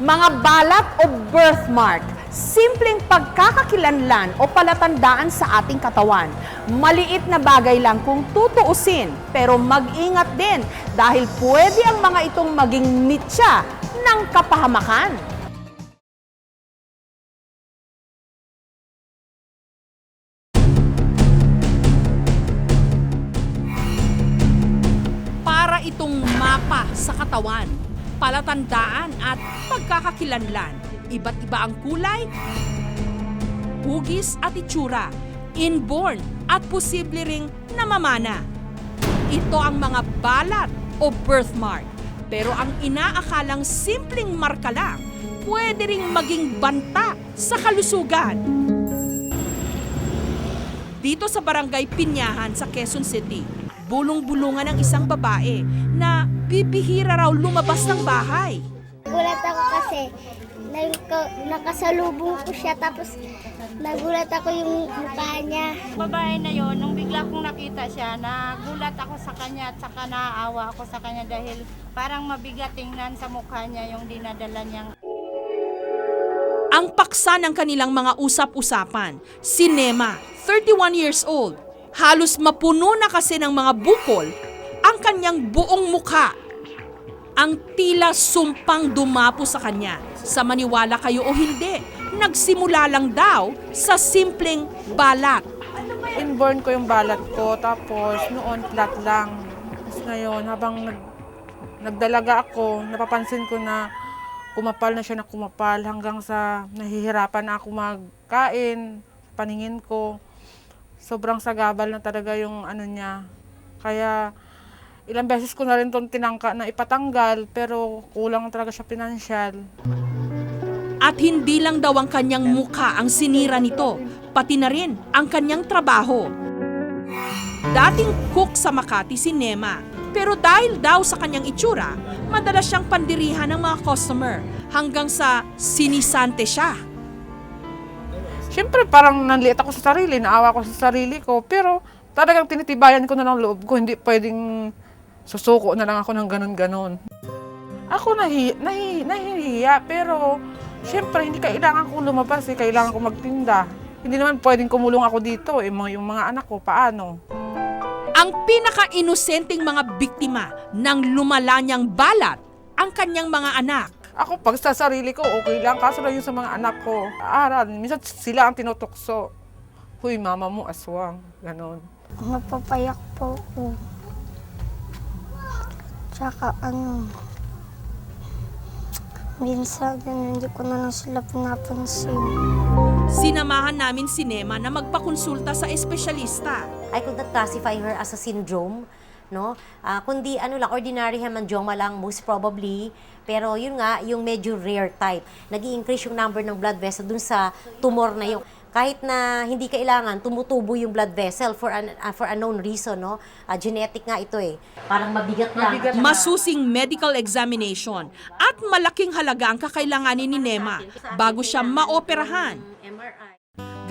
Mga balat o birthmark, simpleng pagkakakilanlan o palatandaan sa ating katawan. Maliit na bagay lang kung tutuusin, pero mag-ingat din dahil pwede ang mga itong maging mitya ng kapahamakan. Para itong mapa sa katawan, palatandaan at pagkakakilanlan. Iba't iba ang kulay, hugis at itsura, inborn at posible ring namamana. Ito ang mga balat o birthmark. Pero ang inaakalang simpleng marka lang, pwede ring maging banta sa kalusugan. Dito sa Barangay Pinyahan sa Quezon City, bulong-bulungan ng isang babae na bibihira raw lumabas ng bahay. Nagulat ako kasi nakasalubong ko siya tapos nagulat ako yung mukha niya. Babae na yon, nung bigla kong nakita siya, nagulat ako sa kanya at saka naaawa ako sa kanya dahil parang mabigat tingnan sa mukha niya yung dinadala niyang. Ang paksa ng kanilang mga usap-usapan, si Nema, 31 years old. Halos mapuno na kasi ng mga bukol ang kanyang buong mukha. Ang tila sumpang dumapo sa kanya. Sa maniwala kayo o hindi, nagsimula lang daw sa simpleng balat. Inborn ko yung balat ko, tapos noon flat lang. Tapos ngayon, habang nagdalaga ako, napapansin ko na kumapal na siya na kumapal hanggang sa nahihirapan na ako magkain, paningin ko. Sobrang sagabal na talaga yung ano niya. Kaya ilang beses ko na rin itong tinangka na ipatanggal, pero kulang talaga siya pinansyal. At hindi lang daw ang kanyang mukha ang sinira nito, pati na rin ang kanyang trabaho. Dating cook sa Makati si Nema, pero dahil daw sa kanyang itsura, madalas siyang pandirihan ng mga customer hanggang sa sinisante siya. Siyempre parang nanliit ako sa sarili, naawa ko sa sarili ko, pero talagang tinitibayan ko na ng loob ko, hindi pwedeng susuko na lang ako ng ganon-ganon. Ako nahihiya, pero siyempre hindi kailangan kong lumabas, kailangan kong magtinda. Hindi naman pwedeng kumulong ako dito, yung mga anak ko, paano? Ang pinaka-inosenteng mga biktima ng lumala niyang balat, ang kanyang mga anak. Ako, pag sa sarili ko, okay lang. Kaso lang yung sa mga anak ko, aaral. Minsan sila ang tinutokso. Huy, mama mo, aswang. Ganon. Napapayak po ako. Tsaka minsan hindi ko na lang sila pinapansin. Sinamahan namin si Nema na magpakonsulta sa espesyalista. I could not classify her as a syndrome, no? Kundi ano lang, ordinary hemangioma lang most probably. Pero yun nga, yung medyo rare type. Nag-i-increase yung number ng blood vessel dun sa tumor na yung. Kahit na hindi kailangan, tumutubo yung blood vessel for a known reason, no? Genetic nga ito eh. Parang mabigat lang. Masusing medical examination at malaking halaga ang kakailanganin ni Nema bago siya maoperahan.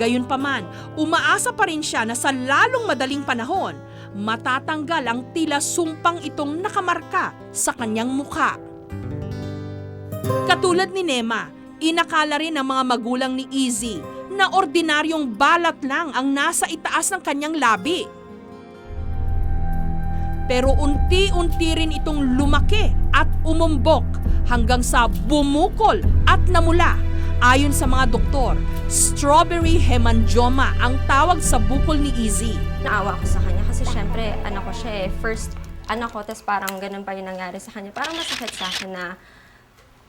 Gayunpaman, umaasa pa rin siya na sa lalong madaling panahon, matatanggal ang tila sumpang itong nakamarka sa kanyang mukha. Katulad ni Nema, inakala rin ng mga magulang ni Izzy na ordinaryong balat lang ang nasa itaas ng kanyang labi. Pero unti-unti rin itong lumaki at umumbok hanggang sa bumukol at namula. Ayon sa mga doktor, strawberry hemangioma ang tawag sa bukol ni Izzy. Naawa ko sa kanya kasi syempre, anak ko siya eh. First, anak ko, tapos parang ganun pa yung nangyari sa kanya. Parang masakit sa akin na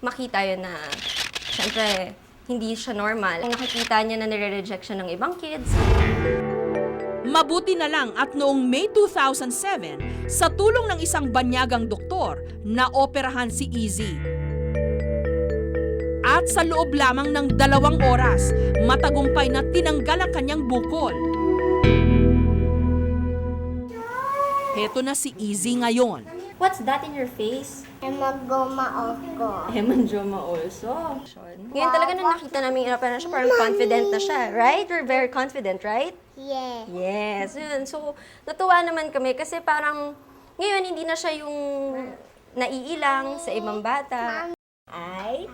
makita yun na, syempre, hindi siya normal. Nakikita niya na nire-reject siya ng ibang kids. Mabuti na lang at noong May 2007, sa tulong ng isang banyagang doktor, naoperahan si Izzy. At sa loob lamang ng 2 oras, matagumpay na tinanggal ang kanyang bukol. Heto na si Izzy ngayon. What's that in your face? Hemangioma ako. Hemangioma also. Ngayon talaga na nakita namin yung na siya, parang confident na siya, right? We're very confident, right? Yeah. Yes, yun. So, natuwa naman kami kasi parang ngayon hindi na siya yung naiilang sa ibang bata. Ay,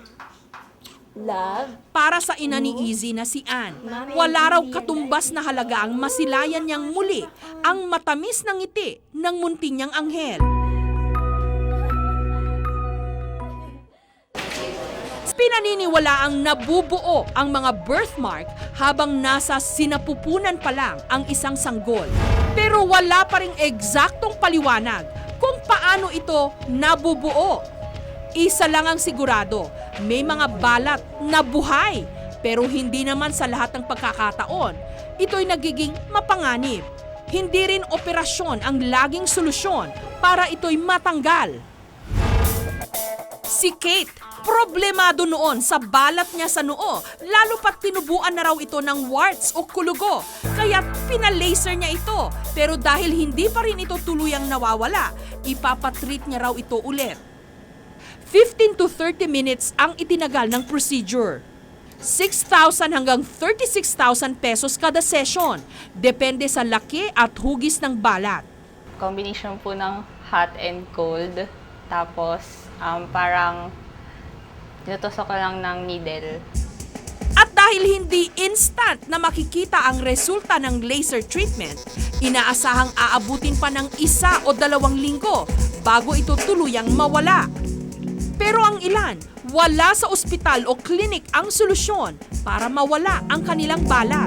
Para sa ina ni Izzy na si Ann, wala raw katumbas na halaga ang masilayan niyang muli ang matamis na ngiti ng munti niyang anghel. Pinaniniwala ang nabubuo ang mga birthmark habang nasa sinapupunan pa lang ang isang sanggol. Pero wala pa ring eksaktong paliwanag kung paano ito nabubuo. Isa lang ang sigurado, may mga balat na buhay, pero hindi naman sa lahat ng pagkakataon ito'y nagiging mapanganib. Hindi rin operasyon ang laging solusyon para ito'y matanggal. Si Kate, problemado noon sa balat niya sa noo, lalo pat tinubuan na raw ito ng warts o kulugo, kaya pinalaser niya ito. Pero dahil hindi pa rin ito tuluyang nawawala, ipapatreat niya raw ito ulit. 15 to 30 minutes ang itinagal ng procedure. 6,000 hanggang 36,000 pesos kada session, depende sa laki at hugis ng balat. Combination po ng hot and cold. Tapos, parang tinutusok ko lang ng needle. At dahil hindi instant na makikita ang resulta ng laser treatment, inaasahang aabutin pa ng 1 o 2 linggo bago ito tuluyang mawala. Pero ang ilan, wala sa ospital o klinik ang solusyon para mawala ang kanilang balat.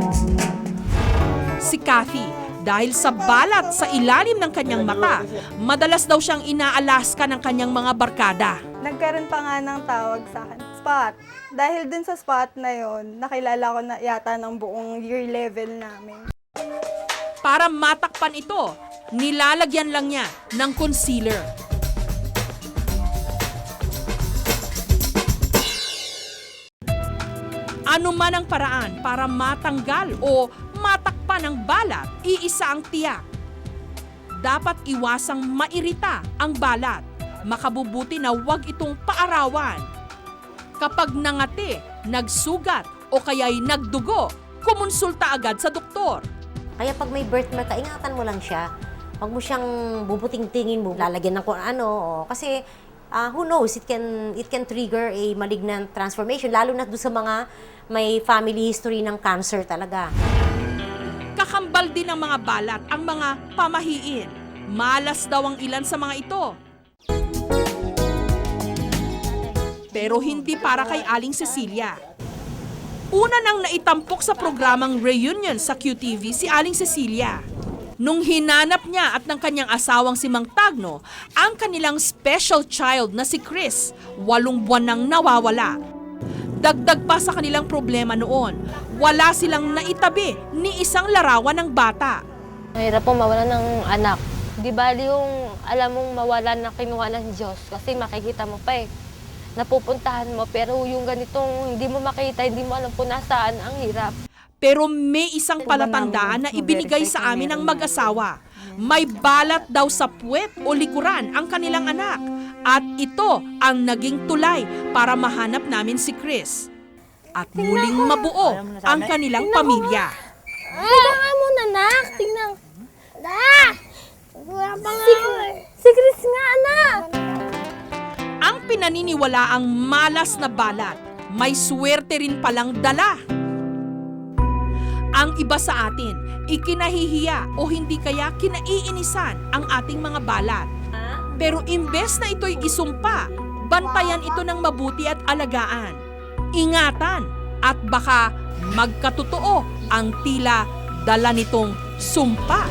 Si Kathy, dahil sa balat sa ilalim ng kanyang mata, madalas daw siyang inaalaska ng kanyang mga barkada. Nagkaroon pa nga ng tawag sa akin, spot. Dahil dun sa spot na yon, nakilala ko na yata ng buong year level namin. Para matakpan ito, nilalagyan lang niya ng concealer. Ano man ang paraan para matanggal o matakpan ang balat, iisa ang tiyak. Dapat iwasang mairita ang balat. Makabubuti na huwag itong paarawan. Kapag nangati, nagsugat o kaya'y nagdugo, kumonsulta agad sa doktor. Kaya pag may birthmark ka, ingatan mo lang siya. Huwag mo siyang bubuting-tingin mo, lalagyan ng kung ano. Kasi who knows, it can trigger a malignant transformation, lalo na doon sa mga may family history ng cancer talaga. Kakambal din ng mga balat ang mga pamahiin. Malas daw ang ilan sa mga ito. Pero hindi para kay Aling Cecilia. Una nang naitampok sa programang Reunion sa QTV si Aling Cecilia. Nung hinanap niya at ng kanyang asawang si Mang Tagno ang kanilang special child na si Chris, 8 buwan nang nawawala. Dagdag pa sa kanilang problema noon, wala silang naitabi ni isang larawan ng bata. Mahirap po mawala ng anak. Di bali yung alam mong mawala na kinuha ng Diyos kasi makikita mo pa eh. Napupuntahan mo pero yung ganitong hindi mo makita, hindi mo alam kung nasaan, ang hirap. Pero may isang palatandaan na ibinigay sa amin ng mag-asawa. May balat daw sa puwet o likuran ang kanilang anak. At ito ang naging tulay para mahanap namin si Chris. At muling mabuo ang kanilang pamilya. Tingnan mo na, anak. Tingnan. Si Chris nga, anak. Ang pinaniniwalaang malas na balat, may swerte rin palang dala. Ang iba sa atin, ikinahihiya o hindi kaya kinaiinisan ang ating mga balat. Pero imbes na ito'y isumpa, bantayan ito ng mabuti at alagaan. Ingatan at baka magkatotoo ang tila dala nitong sumpa.